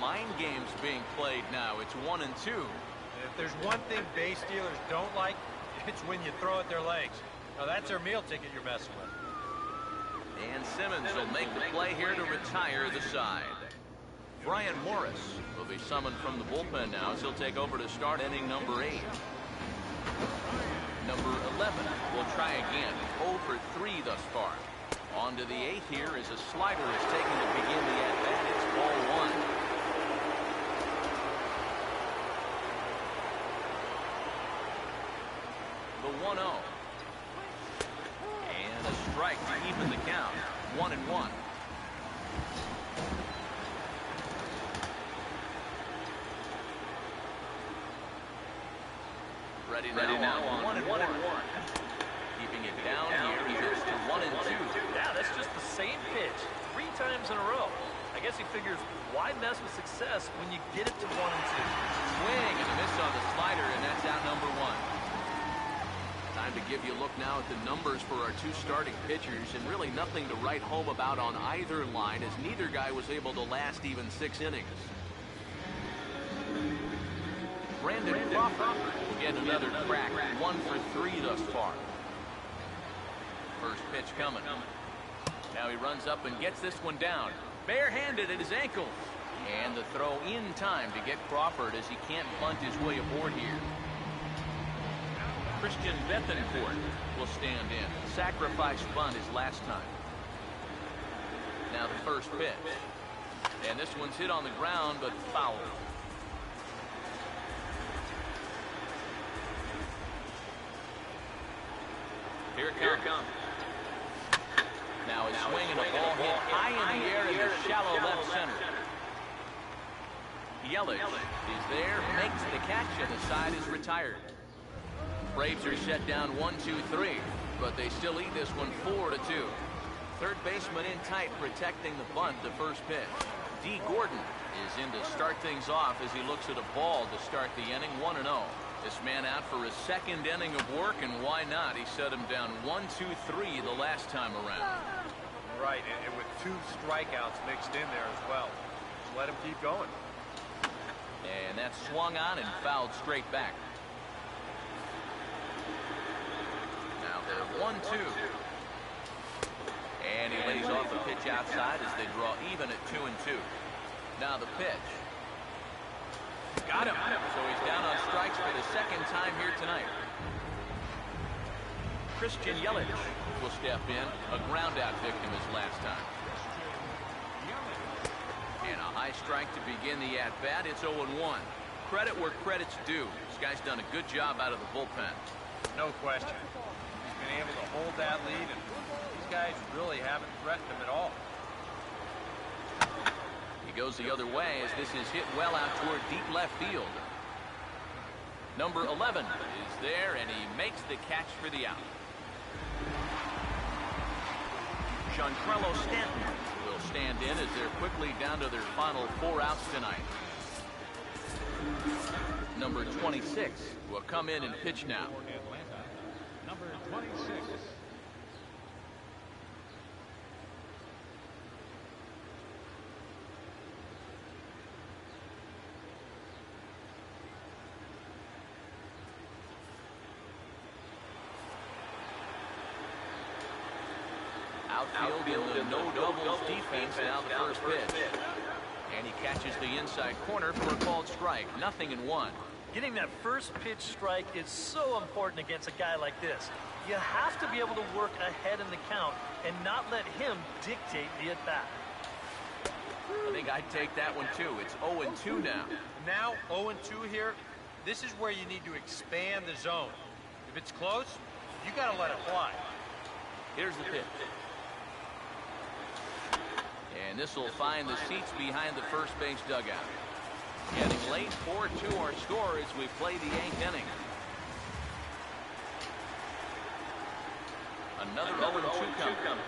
mind games being played now. It's 1-2. If there's one thing base stealers don't like, it's when you throw at their legs. Now that's their meal ticket you're messing with. And Simmons will make the play here to retire the side. Brian Morris will be summoned from the bullpen now as he'll take over to start inning number 8. Number 11 will try again. 0 for 3 thus far. On to the 8th here as a slider is taken to begin the at-bat. It's ball 1. The 1-0. And a strike to even the count. 1-1. Ready now on 1-1. Keeping it down here, he goes to 1-2. Yeah, that's just the same pitch 3 times in a row. I guess he figures, why mess with success when you get it to 1-2? Swing and a miss on the slider, and that's out number 1. Time to give you a look now at the numbers for our 2 starting pitchers, and really nothing to write home about on either line, as neither guy was able to last even 6 innings. Brandon Crawford will get another crack. 1 for 3 thus far. First pitch coming. Now he runs up and gets this one down. Barehanded at his ankle. And the throw in time to get Crawford as he can't bunt his way aboard here. Christian Bethencourt will stand in. Sacrifice bunt his last time. Now the first pitch. And this one's hit on the ground but foul. Here it comes. Now a swing and a ball hit high in the air in the shallow left center. Yelich is there, makes the catch, and the side is retired. Braves are set down 1-2-3, but they still lead this one 4-2. Third baseman in tight, protecting the bunt. The first pitch. D. Gordon is in to start things off as he looks at a ball to start the inning. 1-0. This man out for his 2nd inning of work, and why not? He set him down 1-2-3 the last time around. Right, and with 2 strikeouts mixed in there as well. Just let him keep going. And that's swung on and fouled straight back. Now the 1-2. And he lays off the pitch outside as they draw even at 2-2. Now the pitch. Got him. So he's down on strikes for the 2nd time here tonight. Christian Yelich will step in. A ground-out victim his last time. And a high strike to begin the at-bat. It's 0-1. Credit where credit's due. This guy's done a good job out of the bullpen. No question. He's been able to hold that lead, and these guys really haven't threatened him at all. He goes the other way as this is hit well out toward deep left field. Number 11 is there, and he makes the catch for the out. Giancarlo Stanton will stand in as they're quickly down to their final 4 outs tonight. Number 26 will come in and pitch now. Number 26. Outfield in the no-doubles defense. Now the first pitch. And he catches the inside corner for a called strike. 0-1. Getting that first pitch strike is so important against a guy like this. You have to be able to work ahead in the count and not let him dictate the at-bat. I think I'd take that one too. It's 0-2 now. Now 0-2 here. This is where you need to expand the zone. If it's close, you got to let it fly. Here's the pitch. And this will find the seats behind the first base dugout. Getting late, 4-2 our score as we play the 8th inning. Another 0-2 coming.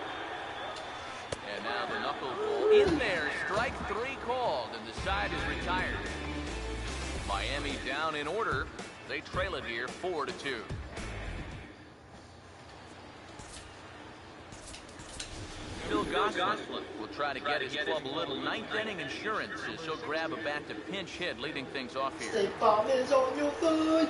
And now the knuckleball in there. Strike 3 called, and the side is retired. Miami down in order. They trail it here 4-2. Phil Gosselin will try to get his club a little ninth inning insurance as he'll grab a bat to pinch hit, leading things off here. State Farm is on your side.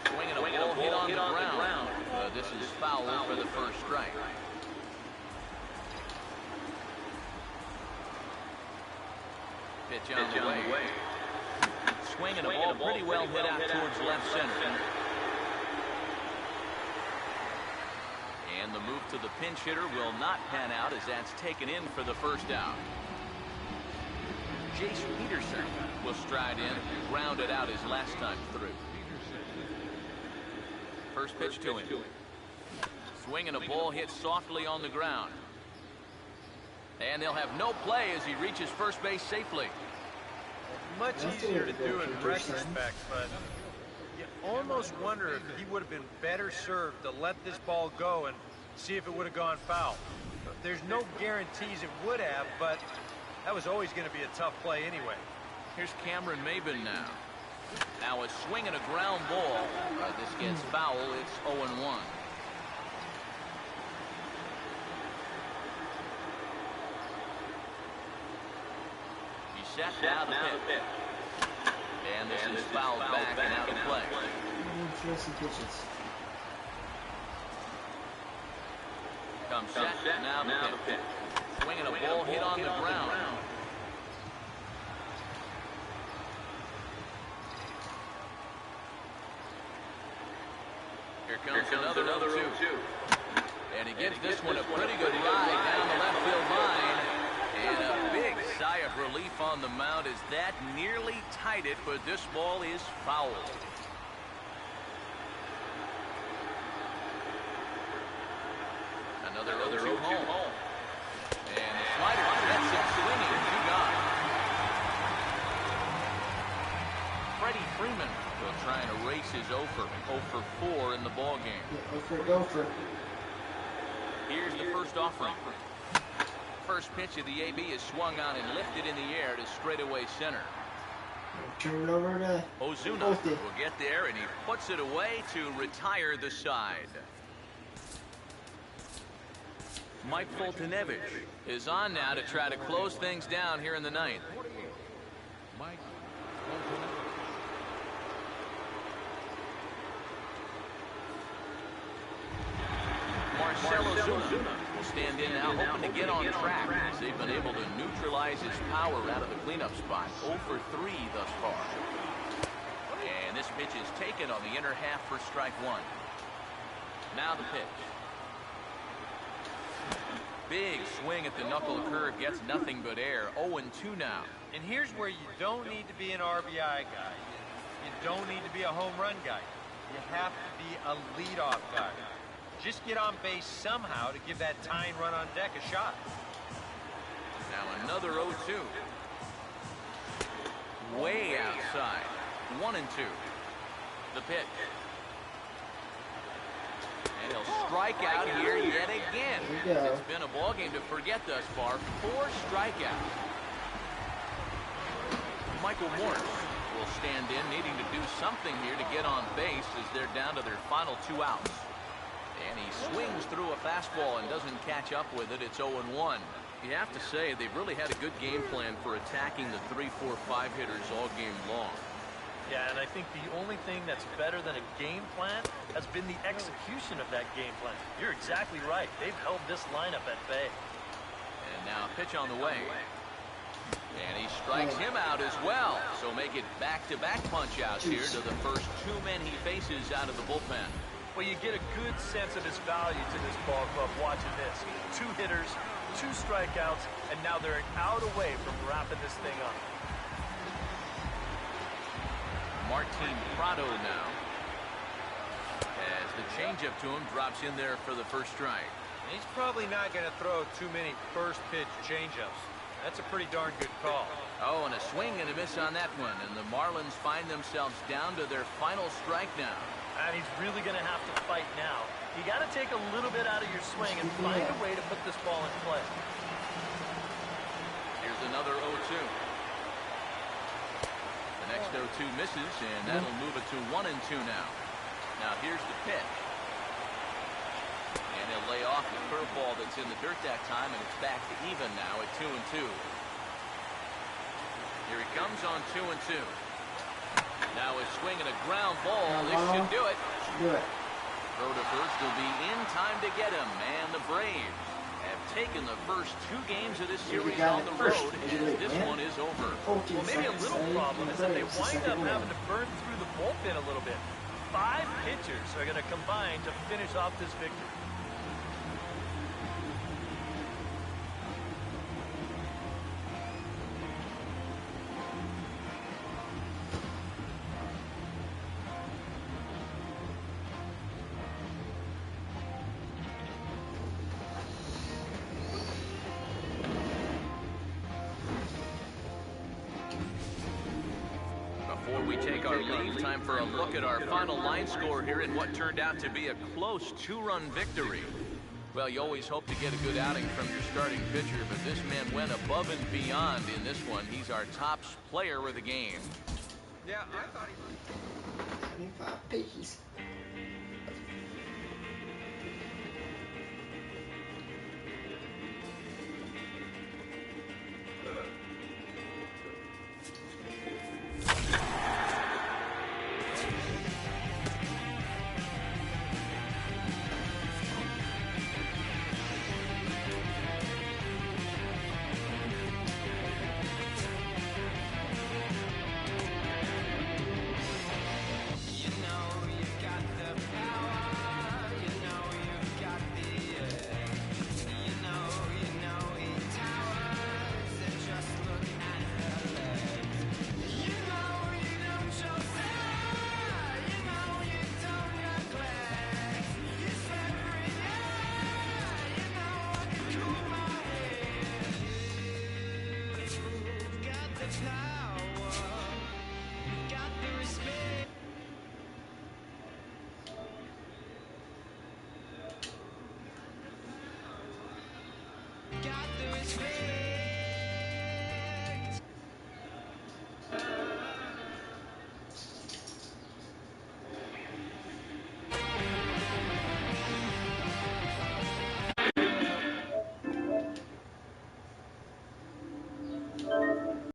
Swinging a ball hit on the ground. This is foul for the first strike. Pitch on the way. Swinging a ball pretty well hit out towards left center. And the move to the pinch hitter will not pan out as that's taken in for the first out. Jace Peterson will stride in, ground it out his last time through. First pitch to him. Swinging a ball hit softly on the ground. And they'll have no play as he reaches first base safely. Much easier to do in retrospect, but you almost wonder if he would have been better served to let this ball go and see if it would have gone foul. There's no guarantees it would have, but that was always going to be a tough play anyway. Here's Cameron Maybin now. Now a swing and a ground ball. This gets foul. It's 0-1. Set now the pitch. And this is fouled back and out of play. Interesting pitches. Comes set now the pitch. Swinging a ball hit on the ground. Here comes another 0-2. And he gives this one a pretty good ride down the left field line. And a big sigh of relief on the mound as that nearly tied it, but this ball is foul. Another 0-2 home. And the slider gets him swinging. Two gone. Freddie Freeman will try and erase his 0 for 4 in the ball game. Go for it. Here's the first offering. First pitch of the AB is swung on and lifted in the air to straightaway center. Turn it over to Ozuna will get there, and he puts it away to retire the side. Mike Foltynewicz is on now to try to close things down here in the ninth. Mike Marcell Ozuna will stand in now, hoping to get on track as they've been able to neutralize his power out of the cleanup spot. 0 for 3 thus far. And this pitch is taken on the inner half for strike one. Now the pitch. Big swing at the knuckle curve, gets nothing but air. 0-2 now. And here's where you don't need to be an RBI guy. You don't need to be a home run guy. You have to be a leadoff guy. Just get on base somehow to give that tying run on deck a shot. Now another 0-2. Way outside. 1-2. The pitch. And he'll strike out here yet again. It's been a ball game to forget thus far. 4 strikeouts. Michael Morse will stand in, needing to do something here to get on base as they're down to their final 2 outs. And he swings through a fastball and doesn't catch up with it. It's 0-1. You have to say they've really had a good game plan for attacking the 3, 4, 5 hitters all game long. Yeah, and I think the only thing that's better than a game plan has been the execution of that game plan. You're exactly right. They've held this lineup at bay. And now a pitch on the way. And he strikes him out as well. So make it back-to-back punch-outs here to the first 2 men he faces out of the bullpen. Well, you get a good sense of his value to this ball club watching this. 2 hitters, 2 strikeouts, and now they're an out away from wrapping this thing up. Martin Prado now. As the changeup to him drops in there for the first strike. He's probably not going to throw too many first pitch changeups. That's a pretty darn good call. Oh, and a swing and a miss on that one. And the Marlins find themselves down to their final strike now. And he's really going to have to fight now. You got to take a little bit out of your swing and find a way to put this ball in play. Here's another 0-2. The Next 0-2 misses, and that'll move it to 1-2 now. Now here's the pitch. And he'll lay off the curveball that's in the dirt that time, and it's back to even now at 2-2. Here he comes on 2-2. Now his swing and a ground ball. This should do it. Do it. Throw to first will be in time to get him. And the Braves have taken the first 2 games of this series on the road, and this one is over. Well, maybe a little problem is that they wind up having to burn through the bullpen a little bit. 5 pitchers are going to combine to finish off this victory. Before we take our leave, time for a look at our final line score here in what turned out to be a close 2-run victory. Well, you always hope to get a good outing from your starting pitcher, but this man went above and beyond in this one. He's our top player of the game. Yeah, I thought he... 25 pages.